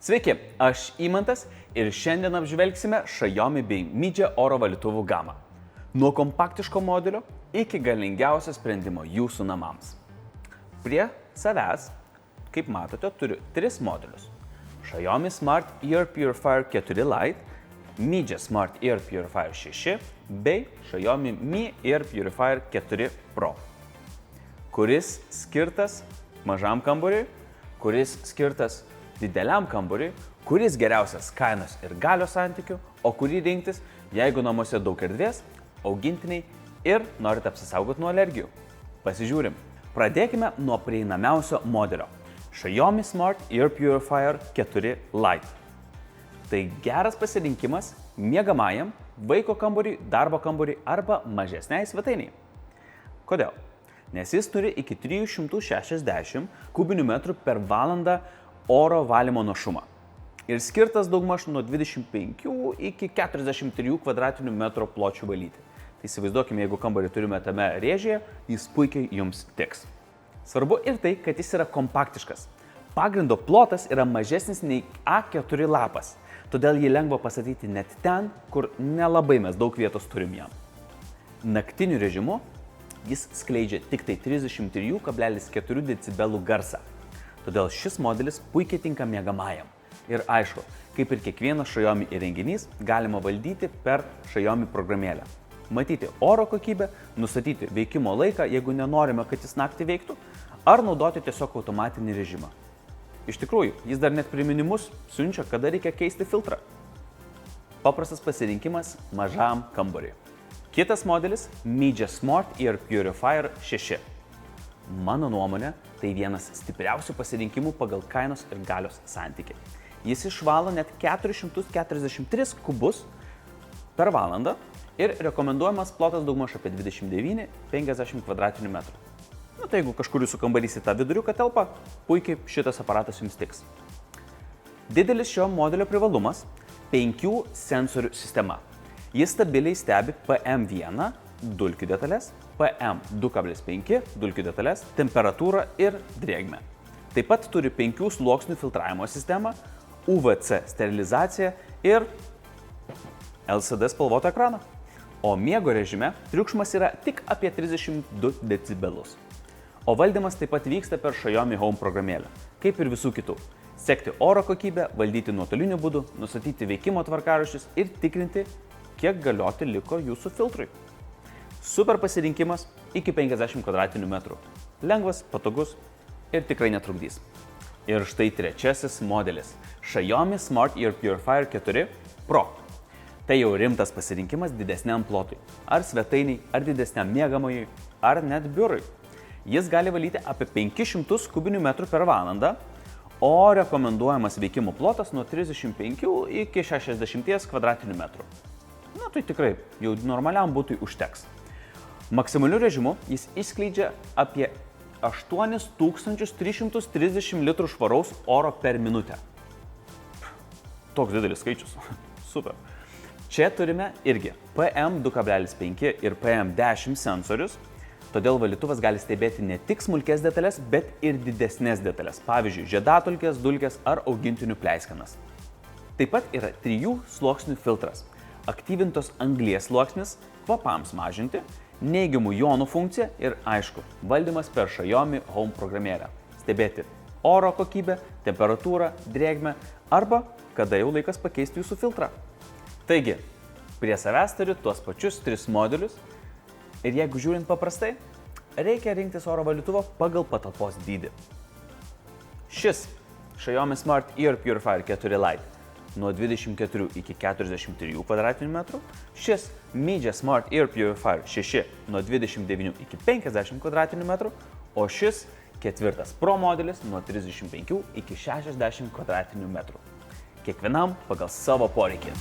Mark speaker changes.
Speaker 1: Sveiki, aš Imantas ir šiandien apžvelgsime Xiaomi bei Midge oro valytuvų gamą. Nuo kompaktiško modelio iki galingiausio sprendimo jūsų namams. Prie savęs, kaip matote, turiu 3 modelius. Xiaomi Smart Air Purifier 4 Lite, Midge Smart Air Purifier 6 bei Xiaomi Mi Air Purifier 4 Pro, kuris skirtas mažam kambariui, kuris skirtas dideliam kambariui, kuris geriausias kainos ir galios santykių, o kurį rinktis, jeigu namuose daug erdvės, augintiniai ir norite apsisaugoti nuo alergijų. Pasižiūrim. Pradėkime nuo prieinamiausio modelio – Xiaomi Smart Air Purifier 4 Lite. Tai geras pasirinkimas miegamajam, vaiko kambariui, darbo kambariui arba mažesniai svetainiai. Kodėl? Nes jis turi iki 360 kubinių metrų per valandą oro valymo našumą ir skirtas daugmaž nuo 25 iki 43 kvadratinių metrų pločių valyti. Tai įsivaizduokime, jeigu kambarį turime tame rėžyje, jis puikiai jums tiks. Svarbu ir tai, kad jis yra kompaktiškas. Pagrindo plotas yra mažesnis nei A4 lapas, todėl jį lengva pastatyti net ten, kur nelabai mes daug vietos turim jam. Naktiniu režimu jis skleidžia tik tai 33,4 decibelų garsą. Todėl šis modelis puikiai tinka miegamajam. Ir aišku, kaip ir kiekvienas Xiaomi įrenginys, galima valdyti per Xiaomi programėlę. Matyti oro kokybę, nustatyti veikimo laiką, jeigu nenorime, kad jis naktį veiktų, ar naudoti tiesiog automatinį režimą. Iš tikrųjų, jis dar net priminimus siunčia, kada reikia keisti filtrą. Paprastas pasirinkimas mažam kambariui. Kitas modelis – Midge Smart Air Purifier 6. Mano nuomonė, tai vienas stipriausių pasirinkimų pagal kainos ir galios santykį. Jis išvalo net 443 kubus per valandą ir rekomenduojamas plotas daugmaž apie 29-50 kvadratinių metrų. Tai jeigu kažkur jūsų kambarys į tą viduriuką telpa, puikiai šitas aparatas jums tiks. Didelis šio modelio privalumas – 5 sensorių sistema. Jis stabiliai stebi PM1 dulkių detalės, PM2,5 dulkių detalės, temperatūrą ir drėgmę. Taip pat turi 5 sluoksnių filtravimo sistemą, UVC sterilizaciją ir LCD spalvotą ekraną. O miego režime triukšmas yra tik apie 32 decibelus. O valdymas taip pat vyksta per Xiaomi Home programėlę, kaip ir visų kitų. Sekti oro kokybę, valdyti nuotoliniu būdu, nustatyti veikimo tvarkaraščius ir tikrinti, kiek galioti liko jūsų filtrui. Super pasirinkimas iki 50 kvadratinių metrų. Lengvas, patogus ir tikrai netrukdys. Ir štai trečiasis modelis – Xiaomi Smart Air Purifier 4 Pro. Tai jau rimtas pasirinkimas didesniam plotui, ar svetainiai, ar didesniam miegamajui, ar net biurui. Jis gali valyti apie 500 kubinių metrų per valandą, o rekomenduojamas veikimo plotas nuo 35 iki 60 kvadratinių metrų. Tai tikrai jau normaliam butui užteks. Maksimaliu režimu jis išskleidžia apie 8330 litrų švaraus oro per minutę. Toks didelis skaičius. Super. Čia turime irgi PM2,5 ir PM10 sensorius, todėl valytuvas gali stebėti ne tik smulkes detalės, bet ir didesnės detalės, pavyzdžiui, žiedadulkės, dulkės ar augintinių pleiskanas. Taip pat yra 3 sluoksnių filtras, aktyvintos anglies sluoksnis, kvapams mažinti, neigiamų jonų funkcija ir, aišku, valdymas per Xiaomi Home programėlę. Stebėti oro kokybę, temperatūrą, drėgmę arba kada jau laikas pakeisti jūsų filtrą. Taigi, prie savęs turiu tuos pačius 3 modelius ir jeigu žiūrint paprastai, reikia rinktis oro valytuvo pagal patalpos dydį. Šis Xiaomi Smart Air Purifier 4 Lite nuo 24 iki 43 kvadratinių metrų, šis Midge Smart Air Purifier 6 nuo 29 iki 50 kvadratinių metrų, o šis 4 Pro modelis nuo 35 iki 60 kvadratinių metrų. Kiekvienam pagal savo poreikį.